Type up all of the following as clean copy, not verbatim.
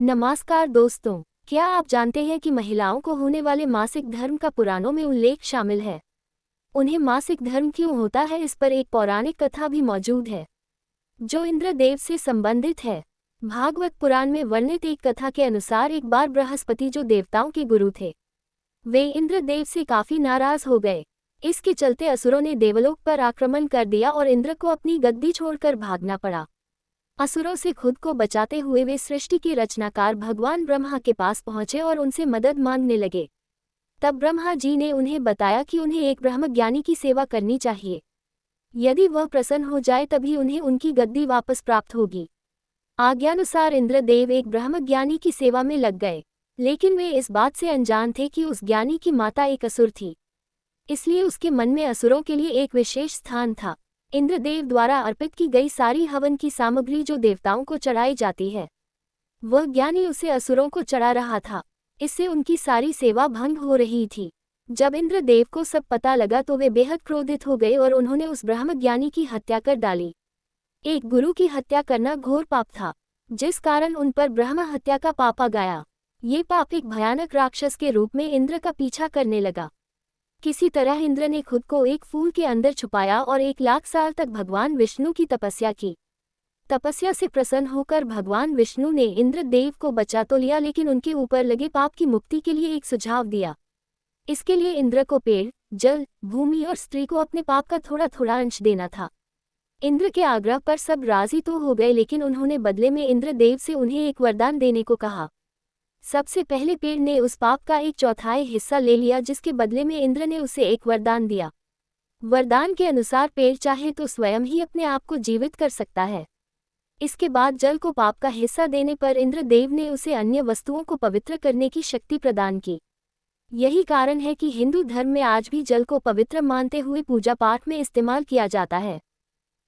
नमस्कार दोस्तों, क्या आप जानते हैं कि महिलाओं को होने वाले मासिक धर्म का पुराणों में उल्लेख शामिल है। उन्हें मासिक धर्म क्यों होता है, इस पर एक पौराणिक कथा भी मौजूद है जो इंद्रदेव से संबंधित है। भागवत पुराण में वर्णित एक कथा के अनुसार एक बार बृहस्पति, जो देवताओं के गुरु थे, वे इंद्रदेव से काफी नाराज हो गए। इसके चलते असुरों ने देवलोक पर आक्रमण कर दिया और इंद्र को अपनी गद्दी छोड़कर भागना पड़ा। असुरों से खुद को बचाते हुए वे सृष्टि के रचनाकार भगवान ब्रह्मा के पास पहुंचे और उनसे मदद मांगने लगे। तब ब्रह्मा जी ने उन्हें बताया कि उन्हें एक ब्रह्मज्ञानी की सेवा करनी चाहिए। यदि वह प्रसन्न हो जाए तभी उन्हें उनकी गद्दी वापस प्राप्त होगी। आज्ञानुसार इंद्रदेव एक ब्रह्मज्ञानी की सेवा में लग गए, लेकिन वे इस बात से अनजान थे कि उस ज्ञानी की माता एक असुर थी। इसलिए उसके मन में असुरों के लिए एक विशेष स्थान था। इंद्रदेव द्वारा अर्पित की गई सारी हवन की सामग्री जो देवताओं को चढ़ाई जाती है, वह ज्ञानी उसे असुरों को चढ़ा रहा था। इससे उनकी सारी सेवा भंग हो रही थी। जब इंद्रदेव को सब पता लगा तो वे बेहद क्रोधित हो गए और उन्होंने उस ब्रह्मज्ञानी की हत्या कर डाली। एक गुरु की हत्या करना घोर पाप था, जिस कारण उन पर ब्रह्म हत्या का पाप आ गया। ये पाप एक भयानक राक्षस के रूप में इंद्र का पीछा करने लगा। किसी तरह इंद्र ने खुद को एक फूल के अंदर छुपाया और 1,00,000 साल तक भगवान विष्णु की तपस्या की। तपस्या से प्रसन्न होकर भगवान विष्णु ने इंद्रदेव को बचा तो लिया, लेकिन उनके ऊपर लगे पाप की मुक्ति के लिए एक सुझाव दिया। इसके लिए इंद्र को पेड़, जल, भूमि और स्त्री को अपने पाप का थोड़ा थोड़ा अंश देना था। इंद्र के आग्रह पर सब राजी तो हो गए, लेकिन उन्होंने बदले में इंद्रदेव से उन्हें एक वरदान देने को कहा। सबसे पहले पेड़ ने उस पाप का 1/4 हिस्सा ले लिया, जिसके बदले में इंद्र ने उसे एक वरदान दिया। वरदान के अनुसार पेड़ चाहे तो स्वयं ही अपने आप को जीवित कर सकता है। इसके बाद जल को पाप का हिस्सा देने पर इंद्रदेव ने उसे अन्य वस्तुओं को पवित्र करने की शक्ति प्रदान की। यही कारण है कि हिंदू धर्म में आज भी जल को पवित्र मानते हुए पूजा पाठ में इस्तेमाल किया जाता है।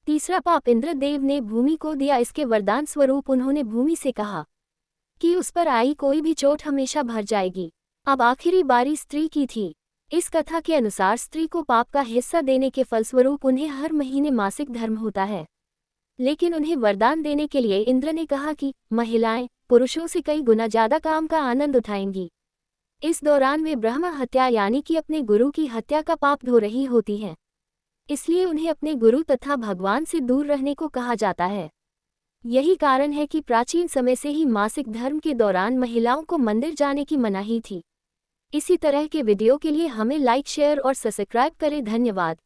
तीसरा पाप इंद्रदेव ने भूमि को दिया। इसके वरदान स्वरूप उन्होंने भूमि से कहा कि उस पर आई कोई भी चोट हमेशा भर जाएगी। अब आखिरी बारी स्त्री की थी। इस कथा के अनुसार स्त्री को पाप का हिस्सा देने के फलस्वरूप उन्हें हर महीने मासिक धर्म होता है। लेकिन उन्हें वरदान देने के लिए इंद्र ने कहा कि महिलाएं पुरुषों से कई गुना ज्यादा काम का आनंद उठाएंगी। इस दौरान वे ब्रह्म हत्या यानी कि अपने गुरु की हत्या का पाप धो रही होती हैं। इसलिए उन्हें अपने गुरु तथा भगवान से दूर रहने को कहा जाता है। यही कारण है कि प्राचीन समय से ही मासिक धर्म के दौरान महिलाओं को मंदिर जाने की मनाही थी। इसी तरह के वीडियो के लिए हमें लाइक, शेयर और सब्सक्राइब करें। धन्यवाद।